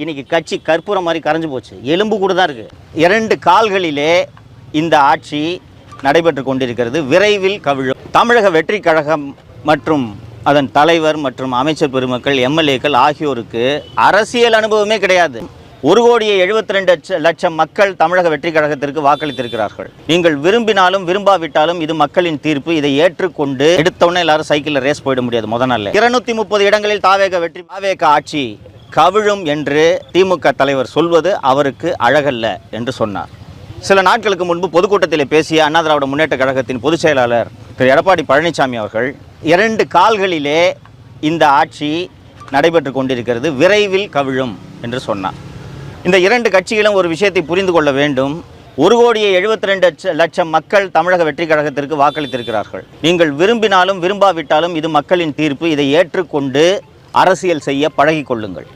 இன்னைக்கு கட்சி கற்பூரம் மாதிரி கரைஞ்சு போச்சு. எலும்பு கூட தான் இருக்கு. 2 கால்களிலே இந்த ஆட்சி நடைபெற்று கொண்டிருக்கிறது. விரைவில் கவிழும். தமிழக வெற்றி கழகம் மற்றும் அதன் தலைவர் மற்றும் அமைச்சர் பெருமக்கள், எம்எல்ஏக்கள் ஆகியோருக்கு அரசியல் அனுபவமே கிடையாது. 1,72 லட்சம் மக்கள் தமிழக வெற்றி கழகத்திற்கு வாக்களித்திருக்கிறார்கள். நீங்கள் விரும்பினாலும் விரும்பாவிட்டாலும் இது மக்களின் தீர்ப்பு. இதை ஏற்றுக்கொண்டு எடுத்தவுடனே எல்லாரும் சைக்கிளில் ரேஸ் போயிட முடியாது. முதல் நாள் 230 இடங்களில் தாவேக ஆட்சி கவிழும் என்று திமுக தலைவர் சொல்வது அவருக்கு அழகல்ல என்று சொன்னார். சில நாட்களுக்கு முன்பு பொதுக்கூட்டத்தில் பேசிய அண்ணா திராவிட முன்னேற்ற கழகத்தின் பொதுச் செயலாளர் திரு எடப்பாடி பழனிசாமி அவர்கள் 2 கால்களிலே இந்த ஆட்சி நடைபெற்று கொண்டிருக்கிறது, விரைவில் கவிழும் என்று சொன்னார். இந்த 2 கட்சிகளும் ஒரு விஷயத்தை புரிந்து கொள்ள வேண்டும். 1,72 லட்சம் மக்கள் தமிழக வெற்றி கழகத்திற்கு வாக்களித்திருக்கிறார்கள். நீங்கள் விரும்பினாலும் விரும்பாவிட்டாலும் இது மக்களின் தீர்ப்பு. இதை ஏற்றுக்கொண்டு அரசியல் செய்ய பழகி கொள்ளுங்கள்.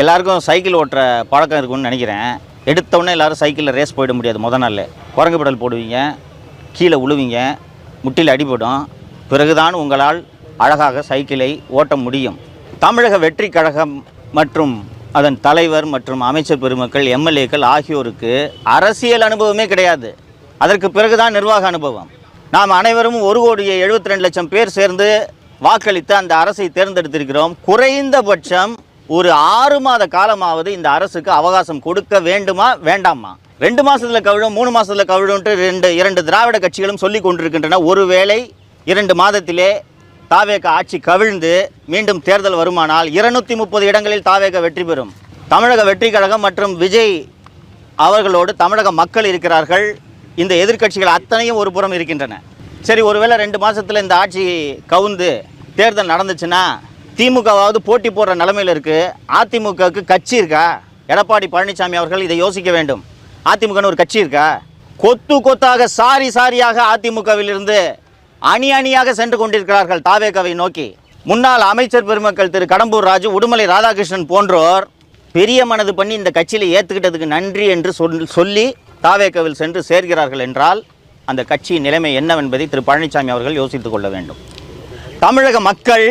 எல்லாருக்கும் சைக்கிள் ஓட்டுற பழக்கம் இருக்குன்னு நினைக்கிறேன். எடுத்தவுடனே எல்லோரும் சைக்கிளில் ரேஸ் போயிட முடியாது. முதல் நாள் குரங்கு பெடல் போடுவீங்க, கீழே உழுவீங்க, முட்டியில் அடிபடும். பிறகுதான் உங்களால் அழகாக சைக்கிளை ஓட்ட முடியும். தமிழக வெற்றி கழகம் மற்றும் அதன் தலைவர் மற்றும் அமைச்சர் பெருமக்கள், எம்எல்ஏக்கள் ஆகியோருக்கு அரசியல் அனுபவமே கிடையாது. அதற்கு பிறகுதான் நிர்வாக அனுபவம். நாம் அனைவரும் 1,72 லட்சம் பேர் சேர்ந்து வாக்களித்து அந்த அரசை தேர்ந்தெடுத்திருக்கிறோம். குறைந்தபட்சம் ஒரு 6 மாத காலமாவது இந்த அரசுக்கு அவகாசம் கொடுக்க வேண்டுமா வேண்டாமா? 2 மாதத்தில் கவிழும், 3 மாதத்தில் கவிழும்ட்டு இரண்டு திராவிட கட்சிகளும் சொல்லி கொண்டிருக்கின்றன. ஒருவேளை 2 மாதத்திலே தாவேக ஆட்சி கவிழ்ந்து மீண்டும் தேர்தல் வருமானால் 230 இடங்களில் தாவேக வெற்றி பெறும். தமிழக வெற்றி கழகம் மற்றும் விஜய் அவர்களோடு தமிழக மக்கள் இருக்கிறார்கள். இந்த எதிர்க்கட்சிகள் அத்தனையும் ஒரு புறம் இருக்கின்றன. சரி, ஒருவேளை 2 மாதத்தில் இந்த ஆட்சி கவுந்து தேர்தல் நடந்துச்சுன்னா திமுகவாவது போட்டி போடுற நிலைமையில் இருக்குது. அதிமுகவுக்கு கட்சி இருக்கா? எடப்பாடி பழனிசாமி அவர்கள் இதை யோசிக்க வேண்டும். அதிமுகன்னு ஒரு கட்சி இருக்கா? கொத்து கொத்தாக சாரியாக அதிமுகவிலிருந்து அணியாக சென்று கொண்டிருக்கிறார்கள் தாவேகவை நோக்கி. முன்னாள் அமைச்சர் பெருமக்கள் திரு கடம்பூர் ராஜு, உடுமலை ராதாகிருஷ்ணன் போன்றோர் பெரிய மனது பண்ணி இந்த கட்சியில் ஏற்றுக்கிட்டதுக்கு நன்றி என்று சொல்லி தாவேகவில் சென்று சேர்கிறார்கள் என்றால் அந்த கட்சியின் நிலைமை என்னவென்பதை திரு பழனிசாமி அவர்கள் யோசித்துக் கொள்ள வேண்டும். தமிழக மக்கள்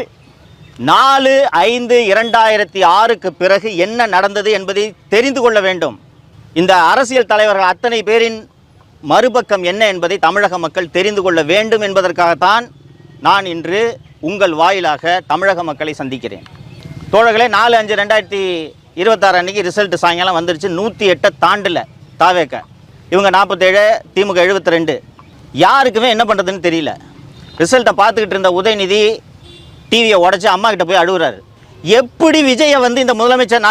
4/5/2006க்கு பிறகு என்ன நடந்தது என்பதை தெரிந்து கொள்ள வேண்டும். இந்த அரசியல் தலைவர்கள் அத்தனை பேரின் மறுபக்கம் என்ன என்பதை தமிழக மக்கள் தெரிந்து கொள்ள வேண்டும் என்பதற்காகத்தான் நான் இன்று உங்கள் வாயிலாக தமிழக மக்களை சந்திக்கிறேன். தோழர்களே, 4/5/2026 அன்றைக்கி ரிசல்ட்டு சாயங்காலம் வந்துருச்சு. 108 தாண்டில் தாவேக, இவங்க 47, திமுக 72. யாருக்குமே என்ன பண்ணுறதுன்னு தெரியல. ரிசல்ட்டை பார்த்துக்கிட்டு இருந்த உதயநிதி டிவியை உடச்சி அம்மா கிட்ட போய் அழுகுறாரு. எப்படி விஜயை இந்த முதலமைச்சர்